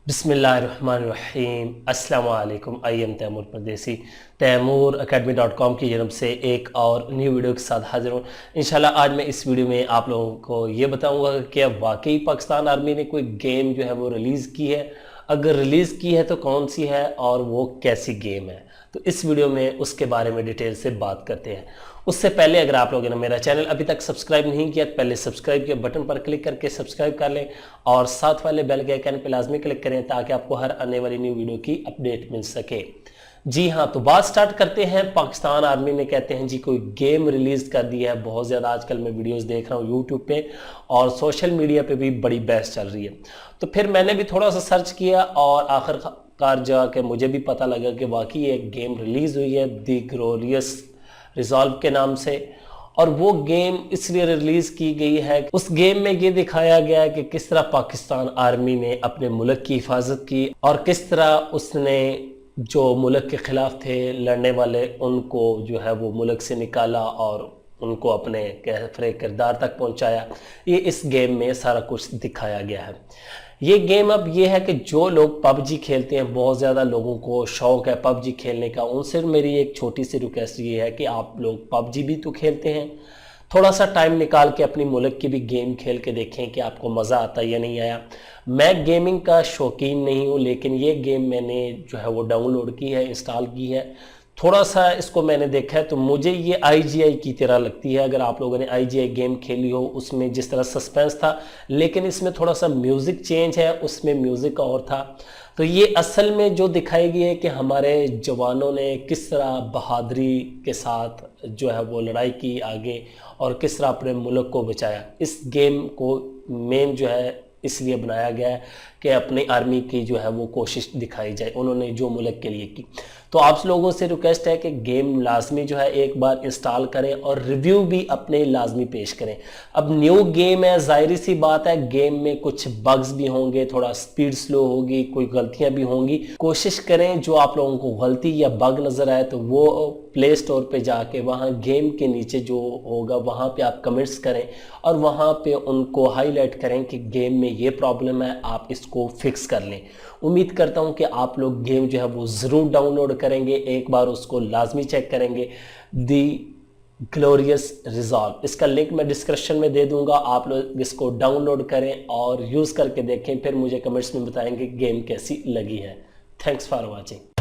बिस्मिल्लाहिर्रहमानिर्रहीम अस्सलाम वालेकुम। आई एम तैमूर परदेसी तैमूर academy.com की जानब से एक और न्यू वीडियो के साथ हाजिर हूँ। इंशाल्लाह आज मैं इस वीडियो में आप लोगों को ये बताऊंगा कि क्या वाकई पाकिस्तान आर्मी ने कोई गेम जो है वो रिलीज़ की है, अगर रिलीज़ की है तो कौन सी है और वो कैसी गेम है। तो इस वीडियो में उसके बारे में डिटेल से बात करते हैं। उससे पहले अगर आप लोगों ने मेरा चैनल अभी तक सब्सक्राइब नहीं किया तो पहले सब्सक्राइब के बटन पर क्लिक करके सब्सक्राइब कर लें और साथ वाले बेल के आइकन पर लाजमी क्लिक करें ताकि आपको हर आने वाली न्यू वीडियो की अपडेट मिल सके। जी हाँ, तो बात स्टार्ट करते हैं। पाकिस्तान आर्मी ने कहते हैं जी कोई गेम रिलीज़ कर दी है। बहुत ज़्यादा आजकल मैं वीडियोस देख रहा हूँ यूट्यूब पे और सोशल मीडिया पे भी बड़ी बहस चल रही है। तो फिर मैंने भी थोड़ा सा सर्च किया और आखिरकार जाके मुझे भी पता लगा कि वाकई एक गेम रिलीज़ हुई है दी ग्लोरियस रिजॉल्व के नाम से। और वो गेम इसलिए रिलीज़ की गई है, उस गेम में ये दिखाया गया है कि किस तरह पाकिस्तान आर्मी ने अपने मुल्क की हिफाजत की और किस तरह उसने जो मुल्क के ख़िलाफ़ थे लड़ने वाले उनको जो है वो मुल्क से निकाला और उनको अपने कहफरे किरदार तक पहुंचाया। ये इस गेम में सारा कुछ दिखाया गया है। ये गेम अब ये है कि जो लोग पबजी खेलते हैं, बहुत ज़्यादा लोगों को शौक़ है पबजी खेलने का, उनसे मेरी एक छोटी सी रिक्वेस्ट ये है कि आप लोग पबजी भी तो खेलते हैं, थोड़ा सा टाइम निकाल के अपनी मुल्क की भी गेम खेल के देखें कि आपको मज़ा आता है या नहीं आया। मैं गेमिंग का शौकीन नहीं हूँ, लेकिन ये गेम मैंने जो है वो डाउनलोड की है, इंस्टॉल की है। थोड़ा सा इसको मैंने देखा है तो मुझे ये IGI की तरह लगती है। अगर आप लोगों ने IGI गेम खेली हो, उसमें जिस तरह सस्पेंस था, लेकिन इसमें थोड़ा सा म्यूज़िक चेंज है, उसमें म्यूज़िक और था। तो ये असल में जो दिखाई गई है कि हमारे जवानों ने किस तरह बहादुरी के साथ जो है वो लड़ाई की आगे और किस तरह अपने मुल्क को बचाया। इस गेम को मेन जो है इसलिए बनाया गया है कि अपनी आर्मी की जो है वो कोशिश दिखाई जाए, उन्होंने जो मुल्क के लिए की। तो आप लोगों से रिक्वेस्ट है कि गेम लाजमी जो है एक बार इंस्टॉल करें और रिव्यू भी अपने लाजमी पेश करें। अब न्यू गेम है, ज़ाहिर सी बात है गेम में कुछ बग्स भी होंगे, थोड़ा स्पीड स्लो होगी, कोई गलतियां भी होंगी। कोशिश करें जो आप लोगों को गलती या बग नज़र आए तो वो प्ले स्टोर पे जाके वहाँ गेम के नीचे जो होगा वहाँ पे आप कमेंट्स करें और वहाँ पे उनको हाईलाइट करें कि गेम में ये प्रॉब्लम है, आप इसको फिक्स कर लें। उम्मीद करता हूँ कि आप लोग गेम जो है वो ज़रूर डाउनलोड करेंगे, एक बार उसको लाजमी चेक करेंगे। दी ग्लोरियस रिजॉल्व, इसका लिंक मैं डिस्क्रिप्शन में दे दूंगा, आप लोग इसको डाउनलोड करें और यूज़ करके देखें, फिर मुझे कमेंट्स में बताएंगे गेम कैसी लगी है। Thanks for watching.